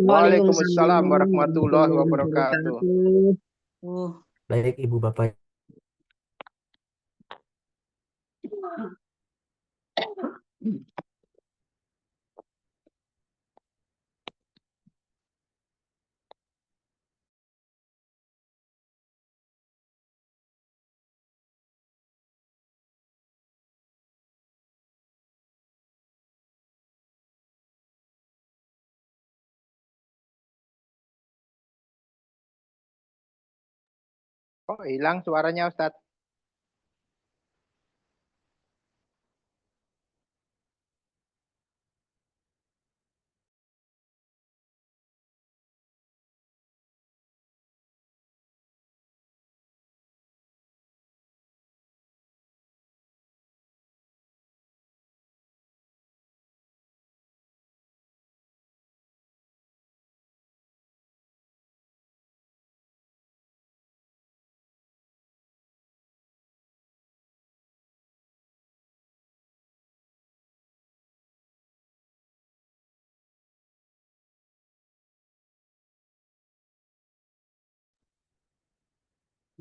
Waalaikumsalam Waalaikumsalam warahmatullahi warahmatullahi wabarakatuh. wabarakatuh. Oh, Baik, Ibu Bapak. Kok hilang suaranya Ustadz?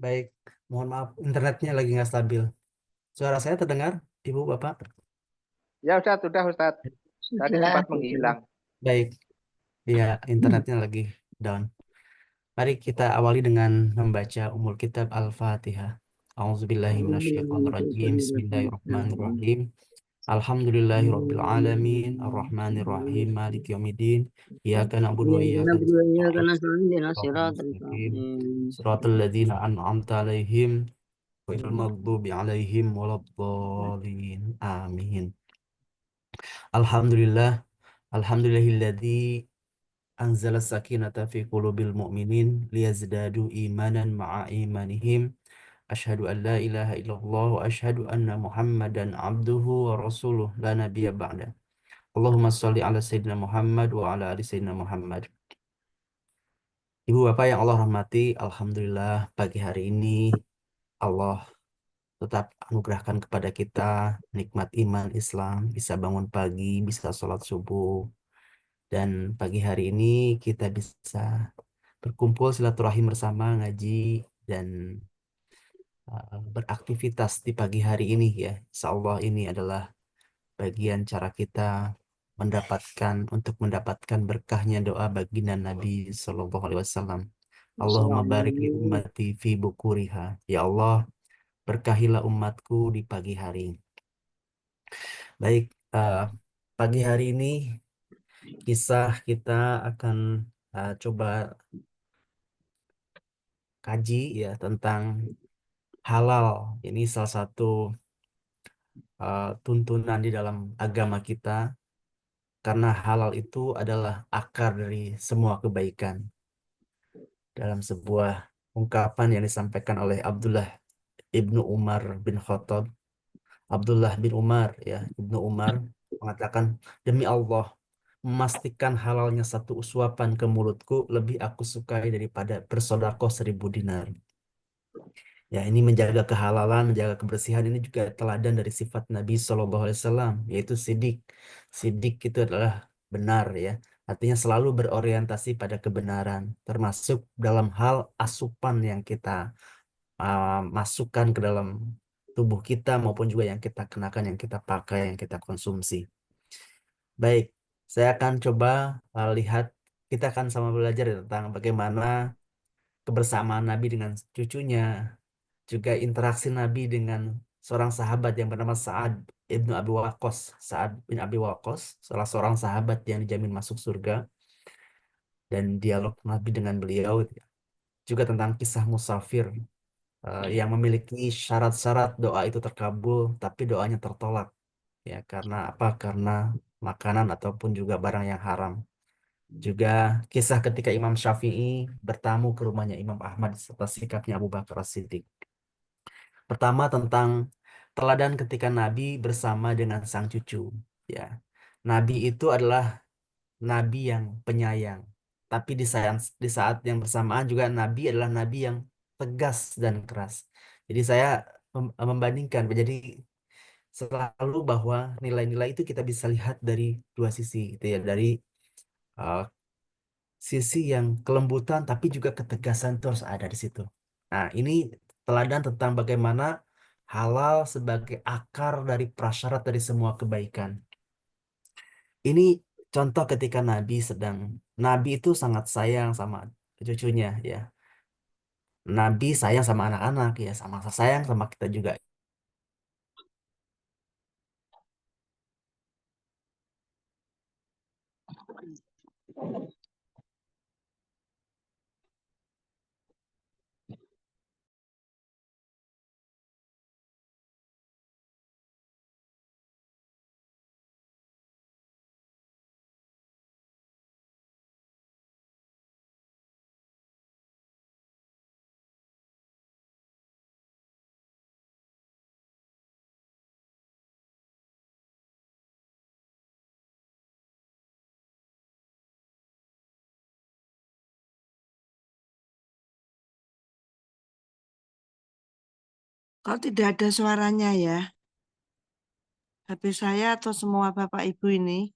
Baik, mohon maaf, internetnya lagi nggak stabil. Suara saya terdengar, Ibu Bapak? Ya Ustadz, sudah Ustadz. Tadi sudah, sempat sudah. menghilang. Baik, ya internetnya lagi down. Mari kita awali dengan membaca Ummul Kitab Al-Fatihah. A'udzubillahiminasyaitonirrajim. Bismillahirrahmanirrahim. Alhamdulillahirabbil alamin, arrahmanirrahim, maliki yaumiddin. Iyyaka na'budu wa iyyaka nasta'in. Shiratal mustaqim. Shiratal ladzina an'amta 'alaihim ghairil maghdubi 'alaihim waladdallin. Amin. Alhamdulillah, alhamdulillahilladzi anzala sakinata fi qulubil mu'minin liyazdadu imanan ma'a imanihim. Asyhadu an la ilaha illallah wa asyhadu anna Muhammadan abduhu wa rasuluh la nabiyya ba'da. Allahumma sholli ala Sayyidina Muhammad wa ala ali Sayyidina Muhammad. Ibu Bapak yang Allah rahmati, Alhamdulillah pagi hari ini Allah tetap anugerahkan kepada kita nikmat iman Islam, bisa bangun pagi, bisa sholat subuh, dan pagi hari ini kita bisa berkumpul silaturahim bersama, ngaji, dan beraktivitas di pagi hari ini ya. Insya Allah ini adalah bagian cara kita mendapatkan berkahnya doa baginda Nabi Shallallahu Alaihi Wasallam. Allahumma barik li ummati fi bukuriha. Ya Allah, berkahilah umatku di pagi hari. Baik, pagi hari ini kisah kita akan coba kaji ya tentang halal. Ini salah satu tuntunan di dalam agama kita karena halal itu adalah akar dari semua kebaikan. Dalam sebuah ungkapan yang disampaikan oleh Abdullah ibnu Umar bin Khattab, Abdullah bin Umar ya, ibnu Umar mengatakan, demi Allah, memastikan halalnya satu usuapan ke mulutku lebih aku sukai daripada bersedekah 1.000 dinar. Ya, ini menjaga kehalalan, menjaga kebersihan ini juga teladan dari sifat Nabi Shallallahu Alaihi Wasallam, yaitu sidik. Sidik itu adalah benar ya, artinya selalu berorientasi pada kebenaran, termasuk dalam hal asupan yang kita masukkan ke dalam tubuh kita maupun juga yang kita kenakan, yang kita pakai, yang kita konsumsi. Baik, saya akan coba lihat, kita akan sama belajar tentang bagaimana kebersamaan Nabi dengan cucunya, juga interaksi Nabi dengan seorang sahabat yang bernama Sa'ad ibnu Abi Waqqas. Sa'ad bin Abi Waqqas, salah seorang sahabat yang dijamin masuk surga, dan dialog Nabi dengan beliau. Juga tentang kisah musafir yang memiliki syarat-syarat doa itu terkabul, tapi doanya tertolak. Ya, karena apa? Karena makanan ataupun juga barang yang haram. Juga kisah ketika Imam Syafi'i bertamu ke rumahnya Imam Ahmad serta sikapnya Abu Bakar As-Siddiq. Pertama tentang teladan ketika Nabi bersama dengan sang cucu. Ya, Nabi itu adalah Nabi yang penyayang. Tapi di saat yang bersamaan juga Nabi adalah Nabi yang tegas dan keras. Jadi saya membandingkan, jadi selalu bahwa nilai-nilai itu kita bisa lihat dari dua sisi gitu ya, dari uh, sisi yang kelembutan tapi juga ketegasan itu harus ada di situ. Nah, ini teladan tentang bagaimana halal sebagai akar dari prasyarat dari semua kebaikan. Ini contoh ketika Nabi itu sangat sayang sama cucunya ya. Nabi sayang sama anak-anak ya, sama sayang sama kita juga. Kok tidak ada suaranya ya? HP saya atau semua Bapak Ibu ini?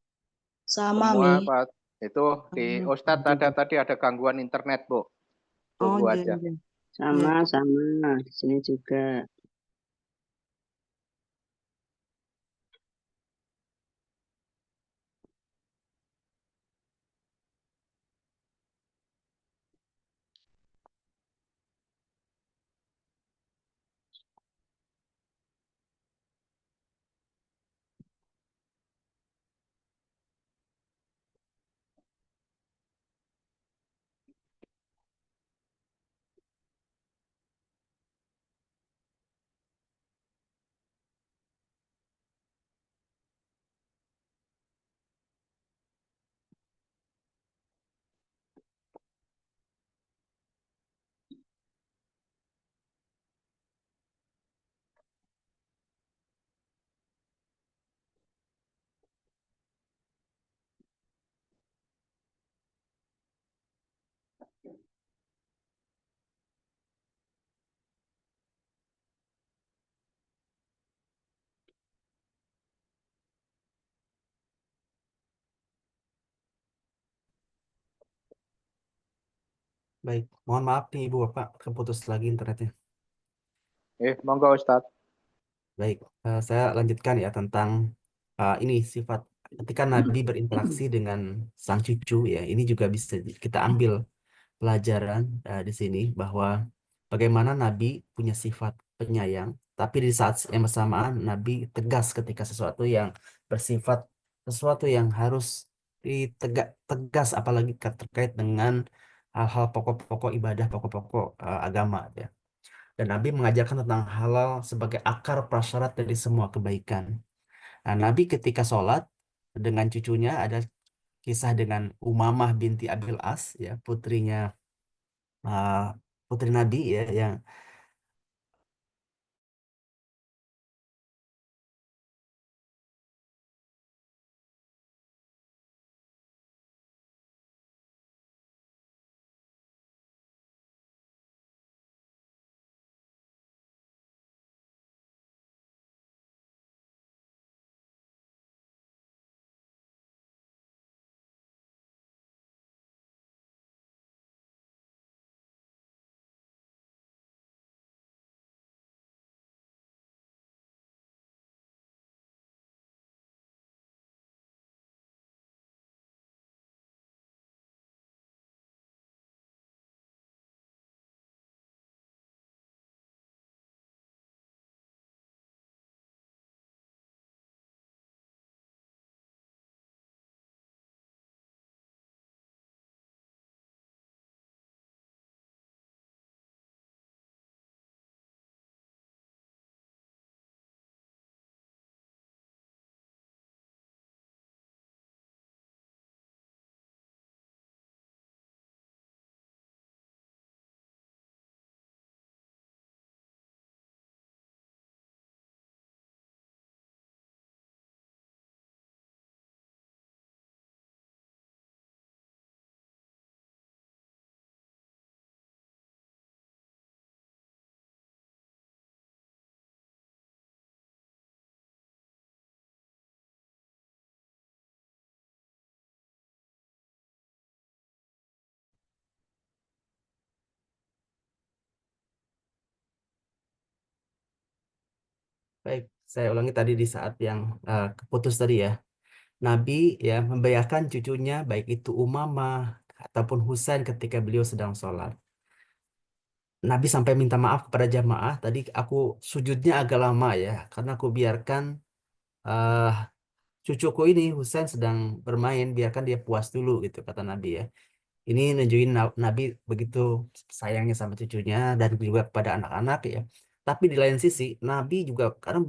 Sama, Semua Mi. Pak. Itu di Ustadz ada tadi ada gangguan internet, Bu. Oh, Tunggu iya, aja. iya. Sama, Iya. sama. Di sini juga. Baik, mohon maaf nih Ibu Bapak, keputus lagi internetnya. Monggo Ustadz. Baik, saya lanjutkan ya tentang ini sifat ketika Nabi berinteraksi dengan sang cucu ya, ini juga bisa kita ambil pelajaran di sini bahwa bagaimana Nabi punya sifat penyayang, tapi di saat yang bersamaan Nabi tegas ketika sesuatu yang harus tegas apalagi terkait dengan hal-hal pokok-pokok ibadah, pokok-pokok agama ya. Dan Nabi mengajarkan tentang halal sebagai akar prasyarat dari semua kebaikan. Nah, Nabi ketika sholat dengan cucunya ada kisah dengan Umamah binti Abil As ya, uh, putri Nabi ya yang Baik, saya ulangi tadi di saat yang keputus tadi ya. Nabi ya membayarkan cucunya baik itu Umamah ataupun Husain ketika beliau sedang sholat. Nabi sampai minta maaf kepada jamaah. Tadi aku sujudnya agak lama ya, karena aku biarkan eh, cucuku ini Husain sedang bermain, biarkan dia puas dulu gitu kata Nabi ya. Ini nunjukin Nabi begitu sayangnya sama cucunya dan juga kepada anak-anak ya. Tapi di lain sisi, Nabi juga kadang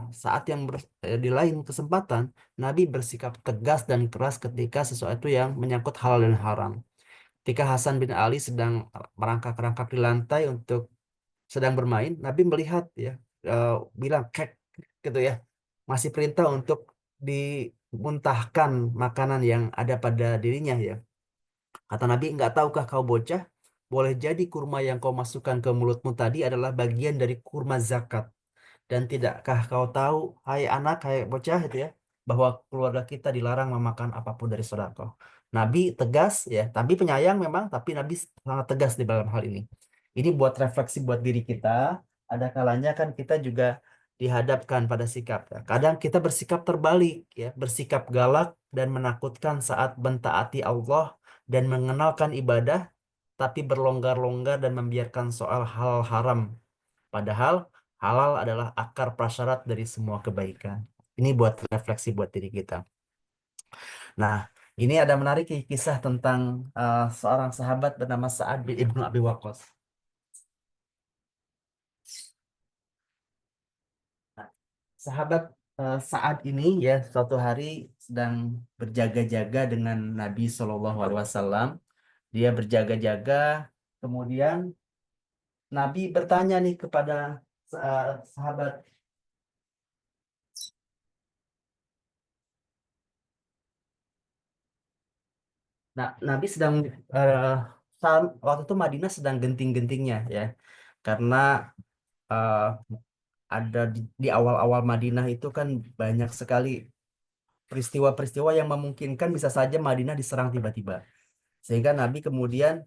saat yang di lain kesempatan, Nabi bersikap tegas dan keras ketika sesuatu yang menyangkut halal dan haram. Ketika Hasan bin Ali sedang merangkak-rangkak di lantai untuk sedang bermain, Nabi melihat ya, eh, bilang kek gitu ya, masih perintah untuk dimuntahkan makanan yang ada pada dirinya ya. Kata Nabi, nggak tahukah kau bocah, boleh jadi kurma yang kau masukkan ke mulutmu tadi adalah bagian dari kurma zakat. Dan tidakkah kau tahu, hai anak, hai bocah itu ya, bahwa keluarga kita dilarang memakan apapun dari sedekah. Nabi tegas ya, tapi penyayang memang, tapi Nabi sangat tegas di dalam hal ini. Ini buat refleksi buat diri kita. Ada kalanya kan kita juga dihadapkan pada sikap. Ya. Kadang kita bersikap terbalik ya, bersikap galak dan menakutkan saat mentaati Allah dan mengenalkan ibadah, tapi berlonggar-longgar dan membiarkan soal hal haram. Padahal halal adalah akar prasyarat dari semua kebaikan. Ini buat refleksi buat diri kita. Nah, ini ada menarik kisah tentang seorang sahabat bernama Sa'ad bin Ibnu Abi Waqqas. Nah, sahabat Sa'ad ini ya suatu hari sedang berjaga-jaga dengan Nabi Shallallahu Alaihi Wasallam. Dia berjaga-jaga, kemudian Nabi bertanya nih kepada sahabat. Nah, Nabi sedang waktu itu Madinah sedang genting-gentingnya ya, karena eh, ada di awal-awal Madinah itu kan banyak sekali peristiwa-peristiwa yang memungkinkan bisa saja Madinah diserang tiba-tiba, sehingga Nabi kemudian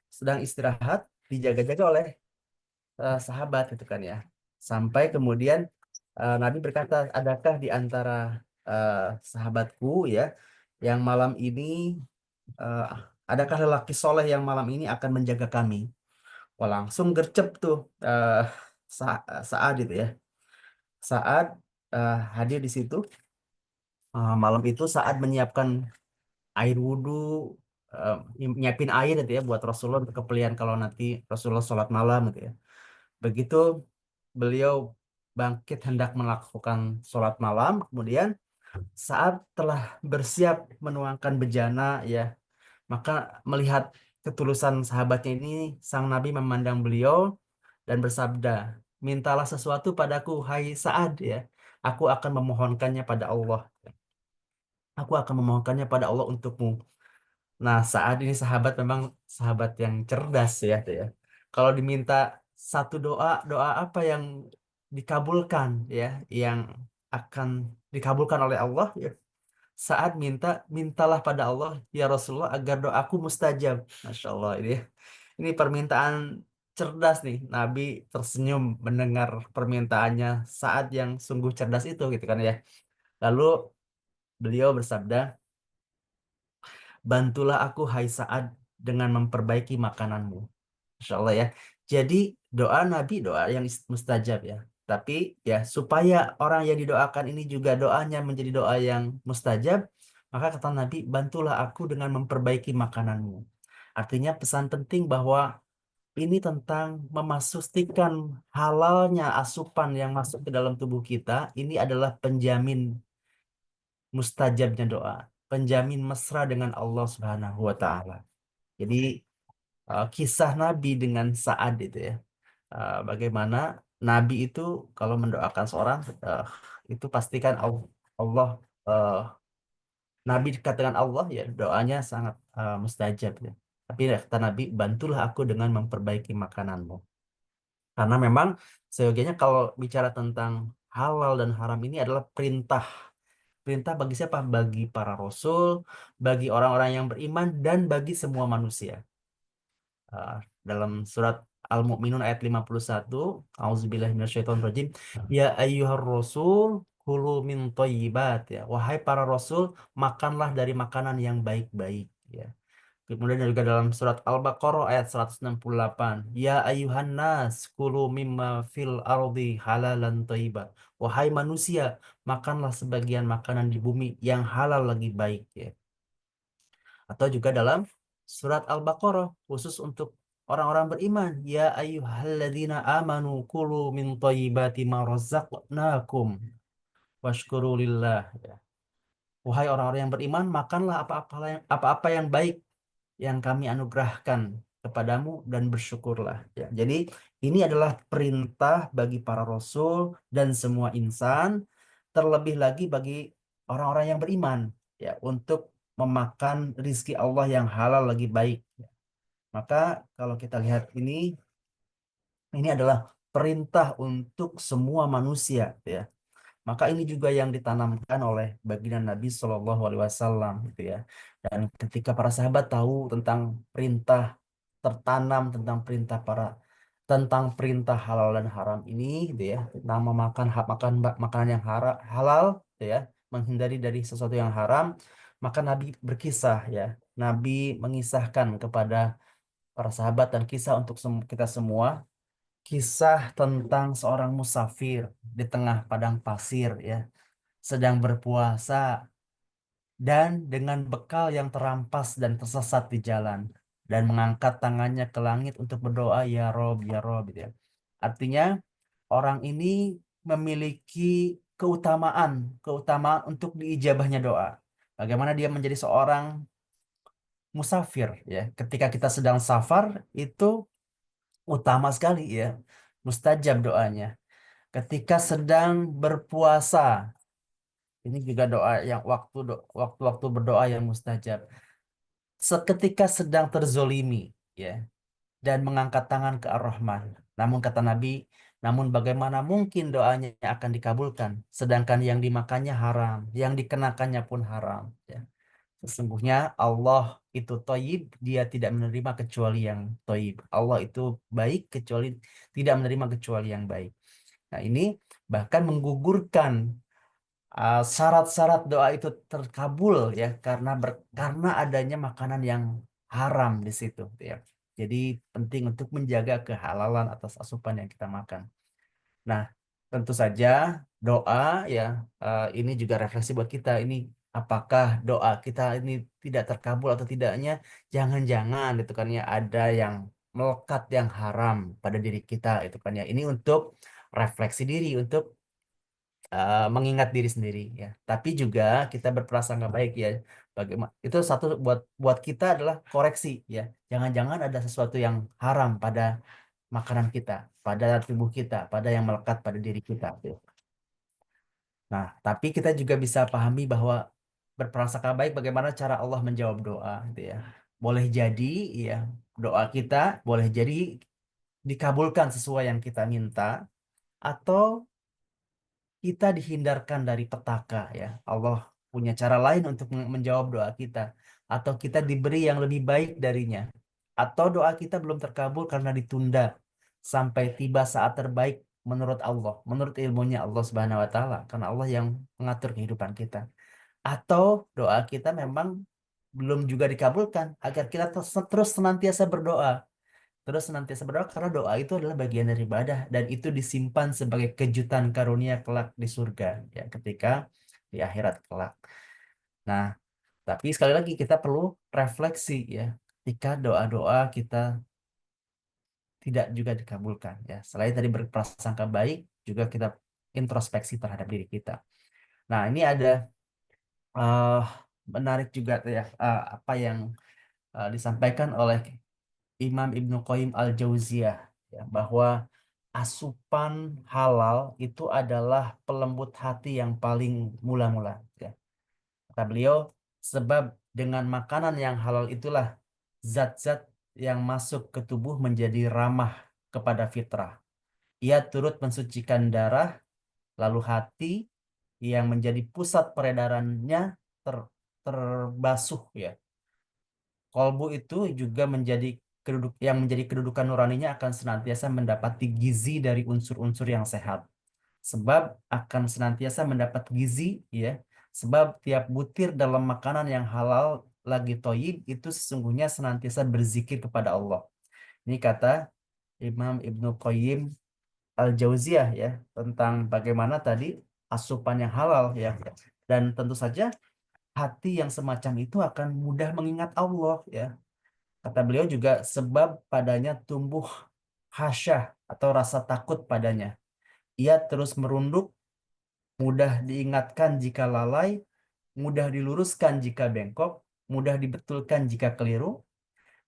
sedang istirahat dijaga-jaga oleh sahabat gitu kan ya, sampai kemudian Nabi berkata, adakah di antara eh, sahabatku ya yang malam ini eh, adakah lelaki soleh yang malam ini akan menjaga kami? Wah, langsung gercep tuh eh Saad itu ya. Saat hadir di situ malam itu Saad menyiapkan air wudhu, eh, nyiapin air gitu ya buat Rasulullah untuk kepelian kalau nanti Rasulullah sholat malam gitu ya. Begitu beliau bangkit hendak melakukan sholat malam, kemudian saat telah bersiap menuangkan bejana ya, maka melihat ketulusan sahabatnya ini, sang Nabi memandang beliau dan bersabda, mintalah sesuatu padaku, hai Sa'ad ya. Aku akan memohonkannya pada Allah. Aku akan memohonkannya pada Allah untukmu. Nah, Sa'ad ini sahabat memang sahabat yang cerdas ya, tuh ya. Kalau diminta satu doa, doa apa yang dikabulkan ya, yang akan dikabulkan oleh Allah ya. Saat mintalah pada Allah ya Rasulullah agar doaku mustajab. Masya Allah ini ya. Ini permintaan cerdas nih. Nabi tersenyum mendengar permintaannya saat yang sungguh cerdas itu gitu kan ya. Lalu beliau bersabda, bantulah aku hai Sa'ad dengan memperbaiki makananmu. Masya Allah ya. Jadi doa Nabi doa yang mustajab ya. Tapi ya supaya orang yang didoakan ini juga doanya menjadi doa yang mustajab, maka kata Nabi, bantulah aku dengan memperbaiki makananmu. Artinya pesan penting bahwa ini tentang memastikan halalnya asupan yang masuk ke dalam tubuh kita, ini adalah penjamin mustajabnya doa, penjamin mesra dengan Allah Subhanahu wa taala. Jadi kisah Nabi dengan Sa'ad itu ya. Bagaimana Nabi itu kalau mendoakan seorang itu pastikan Allah eh, Nabi dekat dengan Allah ya doanya sangat mustajab ya. Tapi kata Nabi, bantulah aku dengan memperbaiki makananmu. Karena memang seyogianya kalau bicara tentang halal dan haram ini adalah perintah. Perintah bagi siapa? Bagi para rasul, bagi orang-orang yang beriman, dan bagi semua manusia. Dalam surat Al-Mu'minun ayat 51. Auzubillahi minasyaitonirrajim. Ya ayyuhar rasul kulu min thayyibat, ya. Wahai para rasul, makanlah dari makanan yang baik-baik, ya. Kemudian juga dalam surat Al-Baqarah ayat 168. Ya ayuhan nas kulu mimma fil ardi halalan thayyiban. Wahai manusia, makanlah sebagian makanan di bumi yang halal lagi baik, ya. Atau juga dalam surat Al-Baqarah khusus untuk orang-orang beriman. Ya ayyuhalladzina amanu kulu min thayyibati ma razaqnakum washkuru lillah, ya. Wahai orang-orang yang beriman, makanlah apa-apa yang baik yang kami anugerahkan kepadamu dan bersyukurlah, ya. Jadi ini adalah perintah bagi para rasul dan semua insan, terlebih lagi bagi orang-orang yang beriman, ya, untuk memakan rizki Allah yang halal lagi baik, ya. Maka kalau kita lihat ini adalah perintah untuk semua manusia, ya. Maka ini juga yang ditanamkan oleh baginda Nabi Shallallahu Alaihi Wasallam, gitu ya. Dan ketika para sahabat tahu tentang perintah, tertanam tentang perintah halal dan haram ini, gitu ya, tentang makanan yang halal, gitu ya, menghindari dari sesuatu yang haram, maka Nabi berkisah, ya. Nabi mengisahkan kepada para sahabat dan kisah untuk kita semua, kisah tentang seorang musafir di tengah padang pasir, ya, sedang berpuasa dan dengan bekal yang terampas dan tersesat di jalan, dan mengangkat tangannya ke langit untuk berdoa, ya Rob, gitu ya. Artinya orang ini memiliki keutamaan untuk diijabahnya doa. Bagaimana dia menjadi seorang musafir, ya. Ketika kita sedang safar itu utama sekali, ya, mustajab doanya. Ketika sedang berpuasa, ini juga doa yang waktu berdoa yang mustajab. Seketika sedang terzolimi, ya, dan mengangkat tangan ke Ar-Rahman. Namun kata Nabi, namun bagaimana mungkin doanya akan dikabulkan, sedangkan yang dimakannya haram, yang dikenakannya pun haram, ya. Sesungguhnya Allah itu thayyib, dia tidak menerima kecuali yang thayyib. Allah itu baik tidak menerima kecuali yang baik. Nah, ini bahkan menggugurkan syarat-syarat doa itu terkabul, ya, karena adanya makanan yang haram di situ, ya. Jadi penting untuk menjaga kehalalan atas asupan yang kita makan. Nah, tentu saja doa, ya, ini juga refleksi buat kita. Ini apakah doa kita ini tidak terkabul atau tidaknya? Jangan-jangan itu kan, ya, ada yang melekat yang haram pada diri kita, itu kan, ya. Ini untuk refleksi diri, untuk mengingat diri sendiri, ya. Tapi juga kita berprasangka baik, ya. Bagaimana itu satu buat kita adalah koreksi, ya. Jangan-jangan ada sesuatu yang haram pada makanan kita, pada tubuh kita, pada yang melekat pada diri kita, gitu. Nah, tapi kita juga bisa pahami bahwa berprasangka baik bagaimana cara Allah menjawab doa, gitu ya. Boleh jadi, ya, doa kita boleh jadi dikabulkan sesuai yang kita minta, atau kita dihindarkan dari petaka, ya. Allah punya cara lain untuk menjawab doa kita, atau kita diberi yang lebih baik darinya, atau doa kita belum terkabul karena ditunda sampai tiba saat terbaik menurut Allah, menurut ilmunya Allah Subhanahu wa taala, karena Allah yang mengatur kehidupan kita. Atau doa kita memang belum juga dikabulkan, agar kita terus senantiasa berdoa. Terus senantiasa berdoa karena doa itu adalah bagian dari ibadah, dan itu disimpan sebagai kejutan karunia kelak di surga, ya, ketika di akhirat kelak. Nah, tapi sekali lagi kita perlu refleksi, ya, ketika doa-doa kita tidak juga dikabulkan, ya. Selain tadi berprasangka baik, juga kita introspeksi terhadap diri kita. Nah, ini ada menarik juga, ya, apa yang disampaikan oleh Imam Ibnu Qayyim Al-Jauziyah, ya, bahwa asupan halal itu adalah pelembut hati yang paling mula-mula, ya. Kata beliau, sebab dengan makanan yang halal itulah zat-zat yang masuk ke tubuh menjadi ramah kepada fitrah. Ia turut mensucikan darah, lalu hati yang menjadi pusat peredarannya terbasuh, ya. Kolbu itu juga menjadi yang menjadi kedudukan nuraninya akan senantiasa mendapati gizi dari unsur-unsur yang sehat. Sebab akan senantiasa mendapat gizi, ya. Sebab tiap butir dalam makanan yang halal lagi toyib itu sesungguhnya senantiasa berzikir kepada Allah. Ini kata Imam Ibnu Qayyim Al-Jauziyah, ya, tentang bagaimana tadi asupan yang halal, ya. Dan tentu saja hati yang semacam itu akan mudah mengingat Allah, ya. Kata beliau juga sebab padanya tumbuh khasyah atau rasa takut padanya. Ia terus merunduk, mudah diingatkan jika lalai, mudah diluruskan jika bengkok, mudah dibetulkan jika keliru.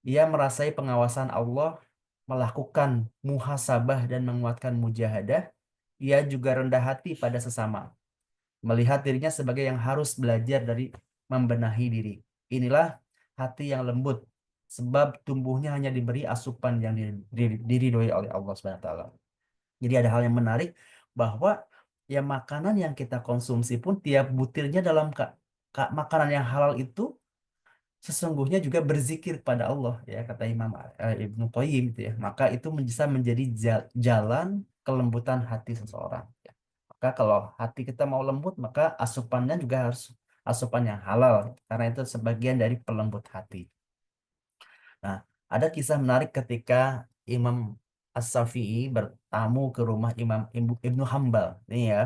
Ia merasai pengawasan Allah, melakukan muhasabah dan menguatkan mujahadah. Ia juga rendah hati pada sesama, melihat dirinya sebagai yang harus belajar dari membenahi diri. Inilah hati yang lembut, sebab tumbuhnya hanya diberi asupan yang diridhoi oleh Allah SWT. Jadi ada hal yang menarik bahwa ya makanan yang kita konsumsi pun tiap butirnya dalam makanan yang halal itu sesungguhnya juga berzikir pada Allah, ya, kata Imam Ibnu Qayyim itu, ya. Maka itu bisa menjadi jalan kelembutan hati seseorang, ya. Maka kalau hati kita mau lembut, maka asupannya juga harus asupan yang halal, karena itu sebagian dari pelembut hati. Nah, ada kisah menarik ketika Imam As-Syafi'i bertamu ke rumah Imam Ibnu Hambal. Ini, ya,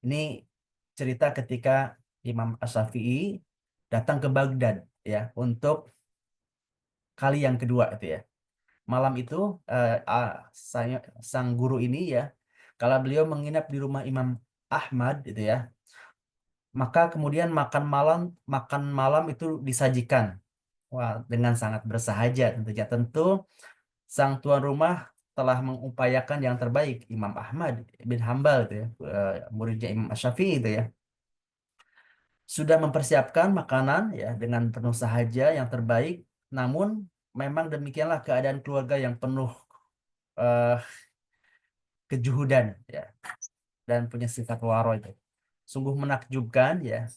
ini cerita ketika Imam As-Syafi'i datang ke Baghdad, ya, untuk kali yang kedua itu, ya. Malam itu sang guru ini, ya, kalau beliau menginap di rumah Imam Ahmad itu, ya, maka kemudian makan malam itu disajikan. Wah, dengan sangat bersahaja tentunya. Tentu sang tuan rumah telah mengupayakan yang terbaik. Imam Ahmad bin Hambal itu, ya, muridnya Imam Syafi'i itu, ya, sudah mempersiapkan makanan, ya, dengan penuh sahaja yang terbaik. Namun memang demikianlah keadaan keluarga yang penuh eh, kejuhudan, ya, dan punya sifat waro itu. Sungguh menakjubkan, ya.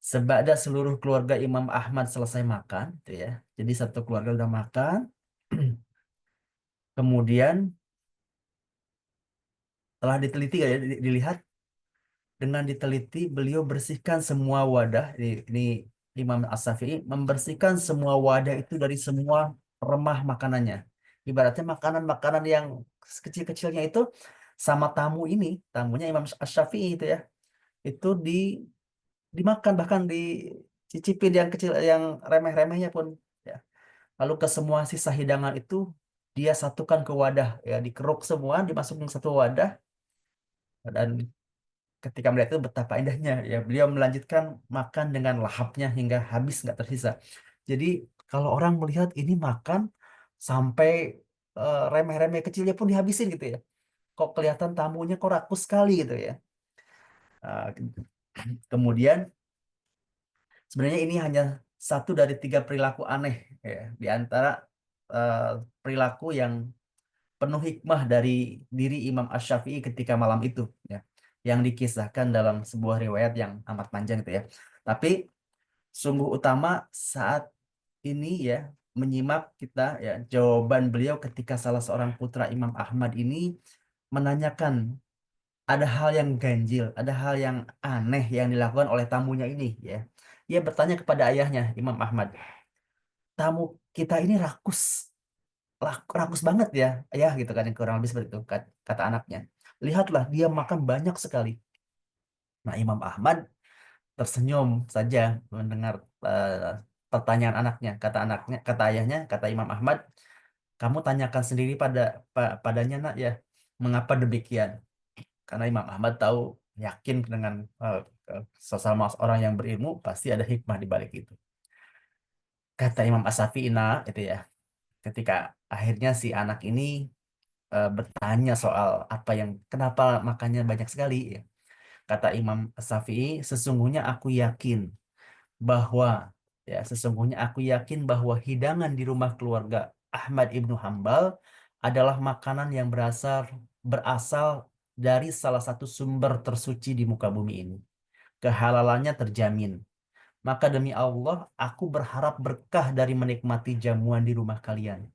Sebada seluruh keluarga Imam Ahmad selesai makan, gitu, ya. Jadi satu keluarga udah makan. Kemudian telah diteliti, ya, dilihat dengan diteliti, beliau bersihkan semua wadah. Ini Imam As-Syafi'i membersihkan semua wadah itu dari semua remah makanannya. Ibaratnya makanan-makanan yang kecil-kecilnya itu sama tamunya Imam As-Syafi'i itu, ya, itu dimakan, bahkan dicicipin yang kecil, yang remeh-remehnya pun, ya. Lalu ke semua sisa hidangan itu dia satukan ke wadah, ya, dikeruk semua, dimasukin satu wadah. Dan ketika melihat itu betapa indahnya, ya, beliau melanjutkan makan dengan lahapnya hingga habis nggak tersisa. Jadi kalau orang melihat ini makan sampai remeh-remeh kecilnya pun dihabisin gitu, ya. Kok kelihatan tamunya kok rakus sekali gitu, ya. Kemudian sebenarnya ini hanya satu dari 3 perilaku aneh, ya, di antara perilaku yang penuh hikmah dari diri Imam Ash-Syafi'i ketika malam itu, ya, yang dikisahkan dalam sebuah riwayat yang amat panjang itu, ya. Tapi sungguh utama saat ini, ya, menyimak kita, ya, jawaban beliau ketika salah seorang putra Imam Ahmad ini menanyakan ada hal yang ganjil, ada hal yang aneh yang dilakukan oleh tamunya ini, ya. Ia bertanya kepada ayahnya Imam Ahmad, tamu kita ini rakus banget, ya, ayah, gitu kan, yang kurang lebih seperti itu, kata anaknya. Lihatlah dia makan banyak sekali. Nah, Imam Ahmad tersenyum saja mendengar pertanyaan anaknya. Kata ayahnya, kata Imam Ahmad, kamu tanyakan sendiri padanya, nak, ya, mengapa demikian. Karena Imam Ahmad tahu, yakin dengan sesama orang yang berilmu pasti ada hikmah di balik itu. Kata Imam As-Syafi'i, itu, ya, ketika akhirnya si anak ini bertanya soal kenapa makannya banyak sekali, ya. Kata Imam Syafi'i, sesungguhnya aku yakin bahwa hidangan di rumah keluarga Ahmad Ibnu Hambal adalah makanan yang berasal dari salah satu sumber tersuci di muka bumi ini. Kehalalannya terjamin. Maka demi Allah, aku berharap berkah dari menikmati jamuan di rumah kalian.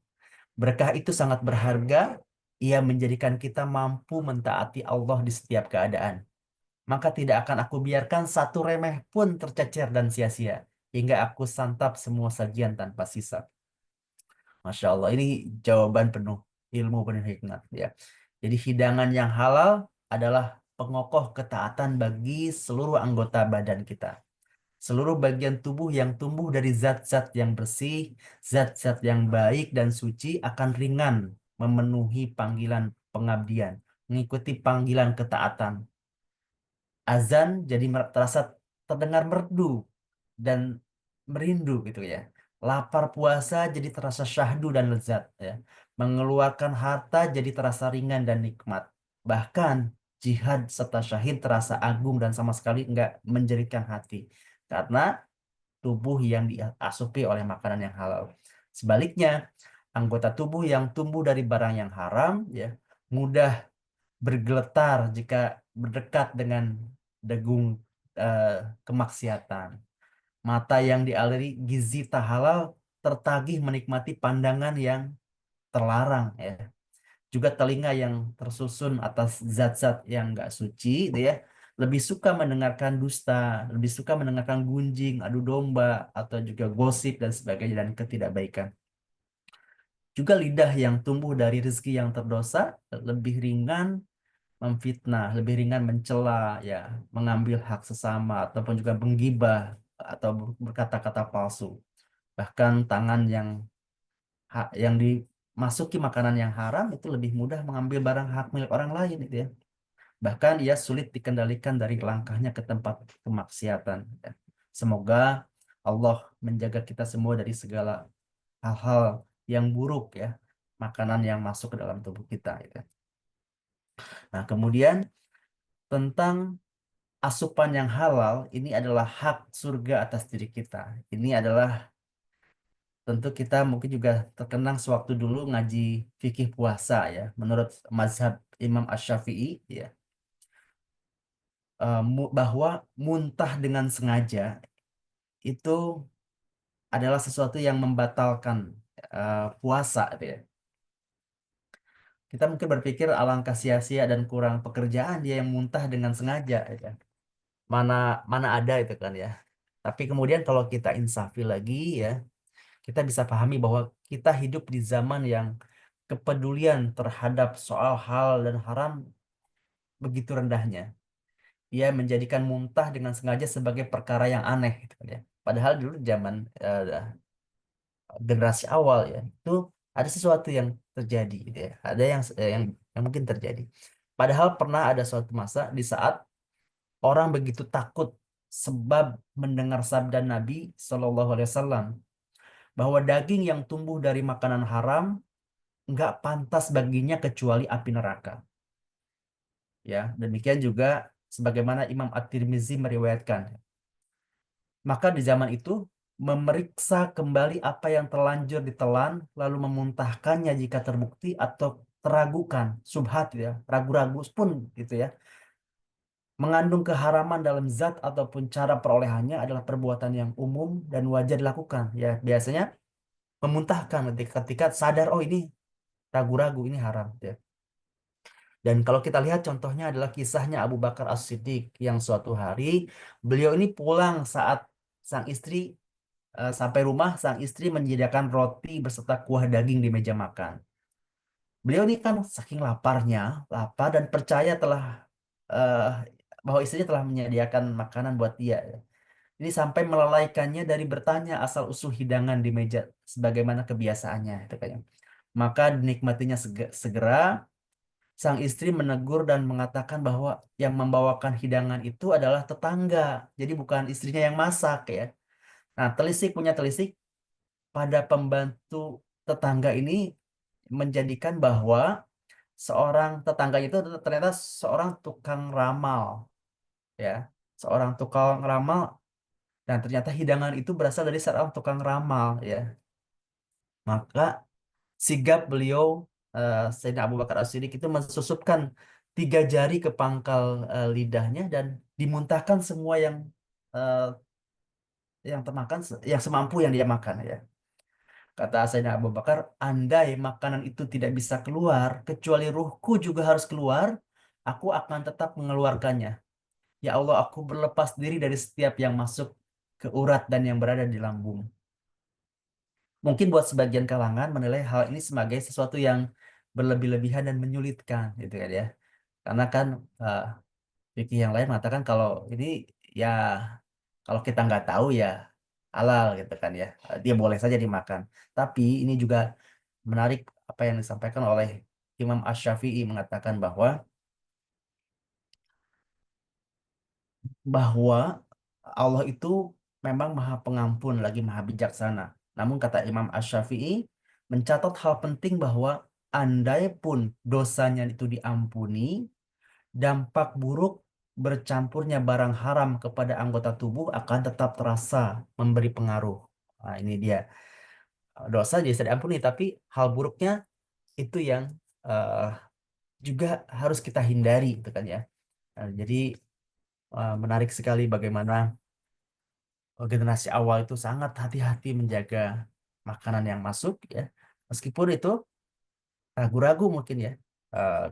Berkah itu sangat berharga, ia menjadikan kita mampu mentaati Allah di setiap keadaan. Maka tidak akan aku biarkan satu remeh pun tercecer dan sia-sia, hingga aku santap semua sajian tanpa sisa. Masya Allah, ini jawaban penuh ilmu, penuh hikmat ya. Jadi hidangan yang halal adalah pengokoh ketaatan bagi seluruh anggota badan kita. Seluruh bagian tubuh yang tumbuh dari zat-zat yang bersih, zat-zat yang baik dan suci akan ringan memenuhi panggilan pengabdian, mengikuti panggilan ketaatan. Azan jadi terasa terdengar merdu dan merindu gitu ya. Lapar puasa jadi terasa syahdu dan lezat ya. Mengeluarkan harta jadi terasa ringan dan nikmat. Bahkan jihad serta syahid terasa agung dan sama sekali enggak menjeritkan hati. Karena tubuh yang diasupi oleh makanan yang halal. Sebaliknya, anggota tubuh yang tumbuh dari barang yang haram ya mudah bergeletar jika berdekat dengan degung eh, kemaksiatan. Mata yang dialiri gizi tak halal tertagih menikmati pandangan yang terlarang ya. Juga telinga yang tersusun atas zat-zat yang nggak suci gitu ya. Lebih suka mendengarkan dusta, lebih suka mendengarkan gunjing, adu domba, atau juga gosip dan sebagainya dan ketidakbaikan. Juga lidah yang tumbuh dari rezeki yang terdosa lebih ringan memfitnah, lebih ringan mencela, ya, mengambil hak sesama ataupun juga menggibah atau berkata-kata palsu. Bahkan tangan yang dimasuki makanan yang haram itu lebih mudah mengambil barang hak milik orang lain gitu ya. Bahkan ia sulit dikendalikan dari langkahnya ke tempat kemaksiatan. Ya. Semoga Allah menjaga kita semua dari segala hal-hal yang buruk ya, makanan yang masuk ke dalam tubuh kita gitu. Nah, kemudian tentang asupan yang halal ini adalah hak surga atas diri kita. Ini adalah tentu kita mungkin juga terkenang sewaktu dulu ngaji fikih puasa ya. Menurut mazhab Imam Asy-Syafi'i ya, bahwa muntah dengan sengaja itu adalah sesuatu yang membatalkan puasa gitu ya. Kita mungkin berpikir alangkah sia-sia dan kurang pekerjaan dia yang muntah dengan sengaja ya. Mana mana ada itu kan ya. Tapi kemudian kalau kita insafi lagi ya, kita bisa pahami bahwa kita hidup di zaman yang kepedulian terhadap soal halal dan haram begitu rendahnya. Ia menjadikan muntah dengan sengaja sebagai perkara yang aneh gitu kan ya. Padahal dulu zaman generasi awal ya, itu ada sesuatu yang terjadi gitu ya. Ada yang mungkin terjadi. Padahal pernah ada suatu masa di saat orang begitu takut sebab mendengar sabda Nabi Shallallahu Alaihi Wasallam bahwa daging yang tumbuh dari makanan haram nggak pantas baginya kecuali api neraka. Ya, demikian juga sebagaimana Imam At-Tirmizi meriwayatkan. Maka di zaman itu memeriksa kembali apa yang terlanjur ditelan lalu memuntahkannya jika terbukti atau teragukan, subhat ya, ragu-ragu pun gitu ya. Mengandung keharaman dalam zat ataupun cara perolehannya adalah perbuatan yang umum dan wajar dilakukan. Ya, biasanya memuntahkan ketika sadar oh ini ragu-ragu ini haram ya. Dan kalau kita lihat contohnya adalah kisahnya Abu Bakar As-Siddiq yang suatu hari beliau ini pulang saat sang istri sampai rumah, sang istri menyediakan roti beserta kuah daging di meja makan. Beliau ini kan saking laparnya, lapar dan percaya eh, bahwa istrinya telah menyediakan makanan buat dia. Ini sampai melalaikannya dari bertanya asal-usul hidangan di meja sebagaimana kebiasaannya. Itu kayaknya. Maka dinikmatinya segera. Sang istri menegur dan mengatakan bahwa yang membawakan hidangan itu adalah tetangga. Jadi bukan istrinya yang masak ya. Nah, telisik punya telisik pada pembantu tetangga ini menjadikan bahwa seorang tetangga itu ternyata seorang tukang ramal ya. Seorang tukang ramal dan ternyata hidangan itu berasal dari seorang tukang ramal ya. Maka sigap beliau Sayyidina Abu Bakar As-Siddiq itu mensusupkan 3 jari ke pangkal lidahnya dan dimuntahkan semua eh, yang termakan yang semampu yang dia makan ya. Kata Sayyidina Abu Bakar, andai makanan itu tidak bisa keluar, kecuali ruhku juga harus keluar, aku akan tetap mengeluarkannya. Ya Allah, aku berlepas diri dari setiap yang masuk ke urat dan yang berada di lambung. Mungkin buat sebagian kalangan menilai hal ini sebagai sesuatu yang berlebih-lebihan dan menyulitkan, gitu kan ya. Karena kan fikih yang lain mengatakan kalau ini ya kalau kita nggak tahu ya halal gitu kan ya, dia boleh saja dimakan. Tapi ini juga menarik apa yang disampaikan oleh Imam Ash-Syafi'i mengatakan bahwa Allah itu memang maha pengampun lagi maha bijaksana. Namun kata Imam Ash-Syafi'i mencatat hal penting bahwa andai pun dosanya itu diampuni, dampak buruk bercampurnya barang haram kepada anggota tubuh akan tetap terasa memberi pengaruh. Nah, ini dia. Dosa bisa diampuni, tapi hal buruknya itu yang eh, juga harus kita hindari, gitu kan ya. Nah, jadi menarik sekali bagaimana generasi awal itu sangat hati-hati menjaga makanan yang masuk ya. Meskipun itu ragu-ragu mungkin ya. Eh,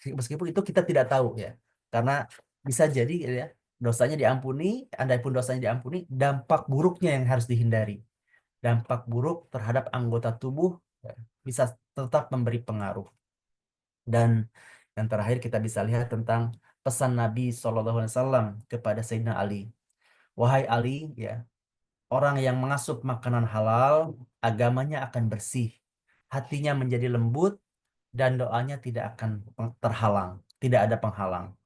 Meskipun itu kita tidak tahu ya. Karena bisa jadi ya dosanya diampuni, andai pun dosanya diampuni, dampak buruknya yang harus dihindari. Dampak buruk terhadap anggota tubuh ya, bisa tetap memberi pengaruh. Dan yang terakhir kita bisa lihat tentang pesan Nabi SAW kepada Sayyidina Ali. Wahai Ali, ya, orang yang mengasup makanan halal, agamanya akan bersih, hatinya menjadi lembut, dan doanya tidak akan terhalang, tidak ada penghalang.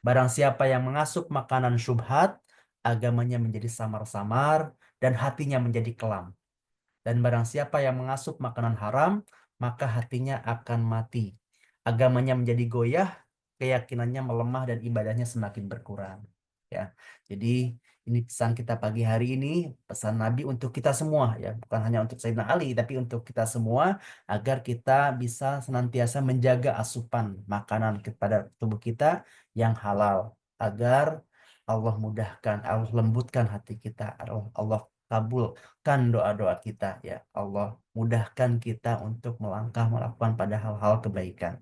Barang siapa yang mengasup makanan syubhat, agamanya menjadi samar-samar, dan hatinya menjadi kelam. Dan barang siapa yang mengasup makanan haram, maka hatinya akan mati. Agamanya menjadi goyah, keyakinannya melemah, dan ibadahnya semakin berkurang. Ya, jadi ini pesan kita pagi hari ini, pesan Nabi untuk kita semua ya, bukan hanya untuk Sayyidina Ali, tapi untuk kita semua agar kita bisa senantiasa menjaga asupan makanan kepada tubuh kita yang halal, agar Allah mudahkan, Allah lembutkan hati kita, Allah kabulkan doa-doa kita ya Allah, mudahkan kita untuk melangkah melakukan pada hal-hal kebaikan.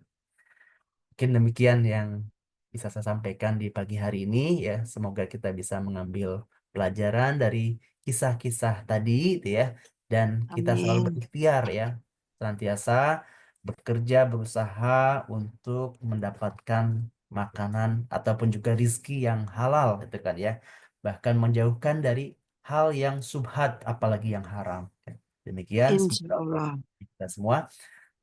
Mungkin demikian yang bisa saya sampaikan di pagi hari ini ya. Semoga kita bisa mengambil pelajaran dari kisah-kisah tadi itu ya, dan kita selalu Amin. berikhtiar ya, senantiasa bekerja berusaha untuk mendapatkan makanan ataupun juga rizki yang halal gitu kan ya. Bahkan menjauhkan dari hal yang subhat apalagi yang haram. Demikian Insya semoga Allah Allah. kita semua.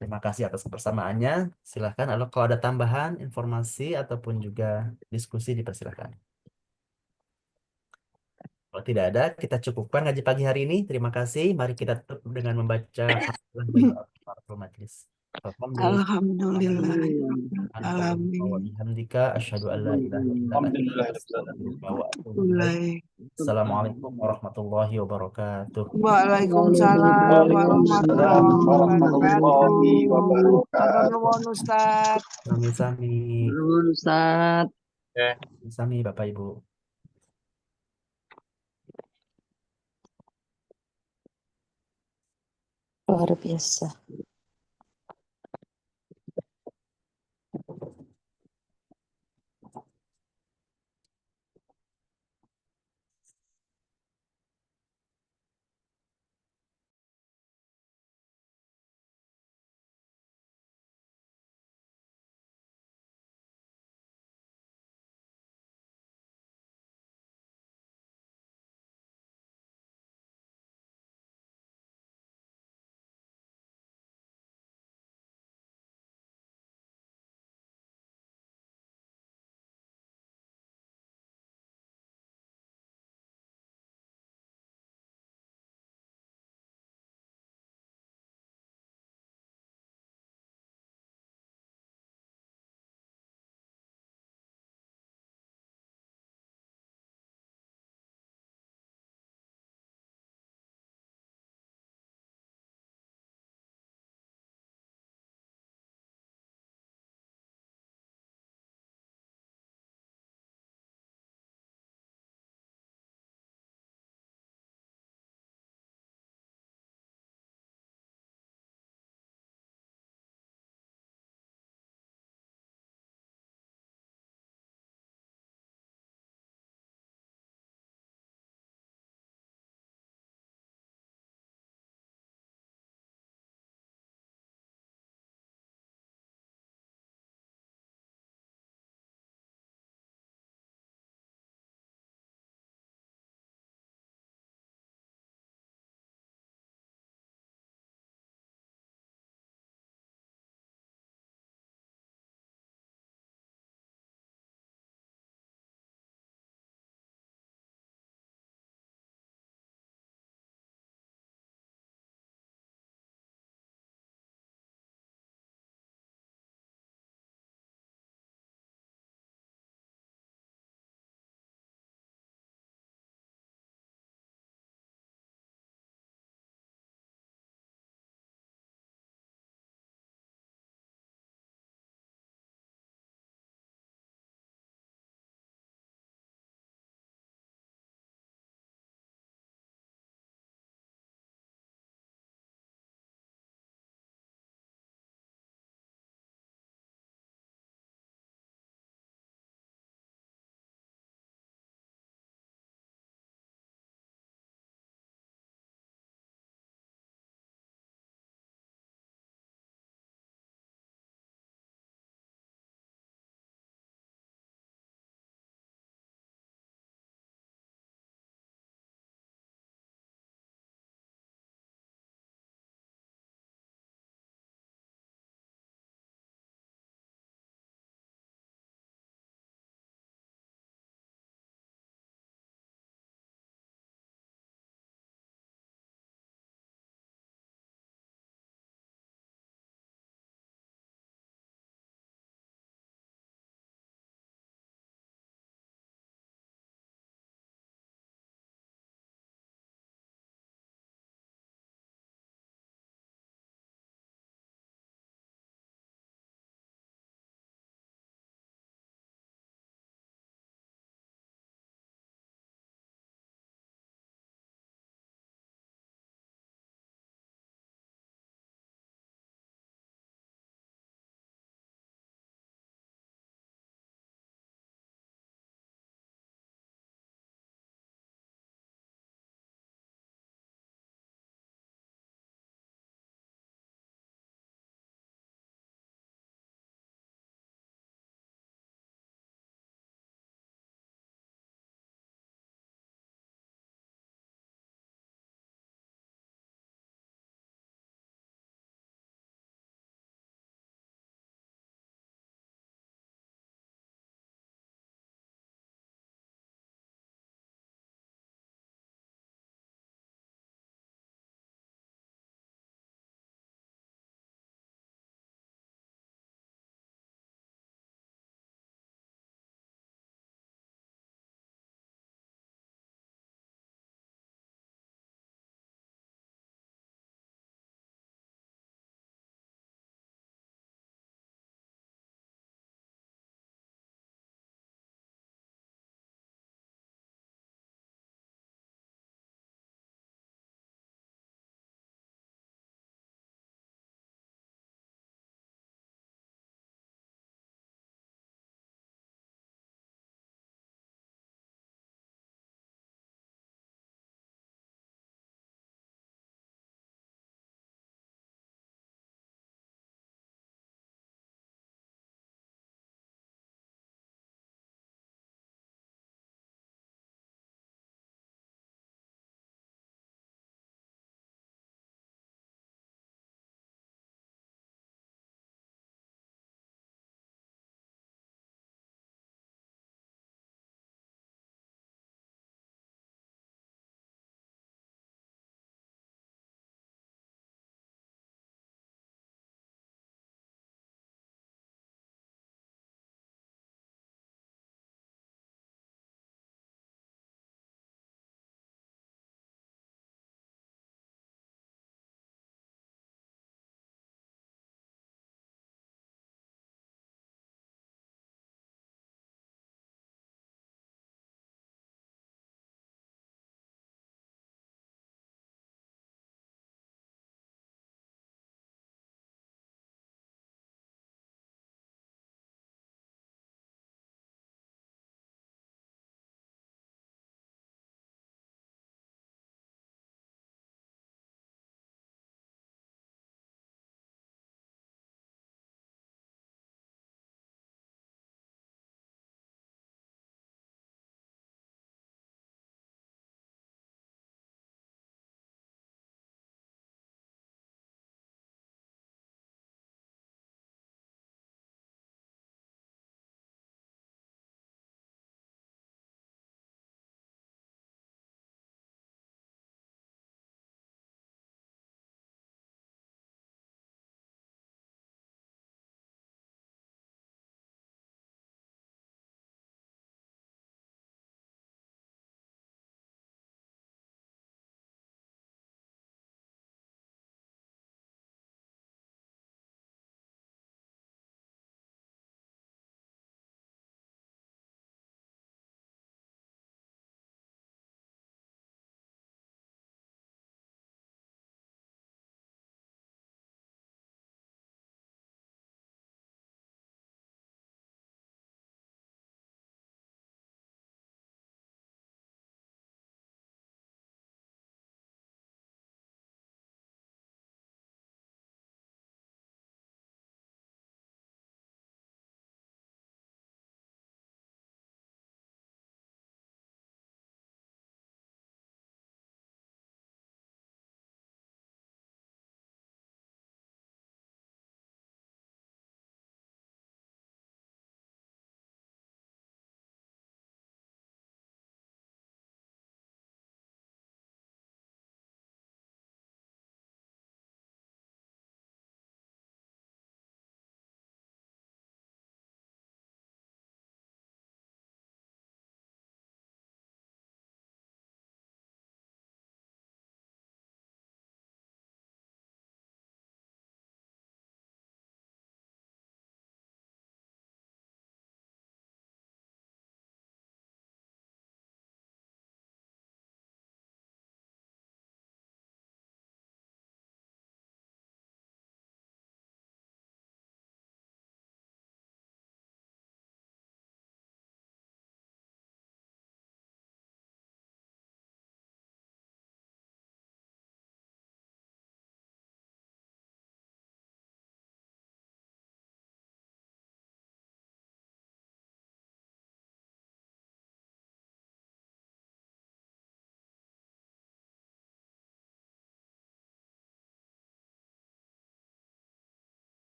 Terima kasih atas kebersamaannya. Silahkan kalau ada tambahan informasi ataupun juga diskusi dipersilahkan. Kalau tidak ada, kita cukupkan ngaji pagi hari ini. Terima kasih. Mari kita tutup dengan membaca Al-Fatihah bagi para majelis. Alhamdulillah. Alhamdulillah. Anta wa Alamin. bihamdika asyhadu an la ilaha illa anta astaghfiruka wa atubu ilaik. Mulai. Assalamualaikum warahmatullahi wabarakatuh. Waalaikumsalam Waalaikumsalam warahmatullahi warahmatullahi wabarakatuh. Matur wabarakatuh. nuwun Ustaz. Sami-sami. Nuhun, Ustaz. Sami Bapak Ibu. Luar biasa.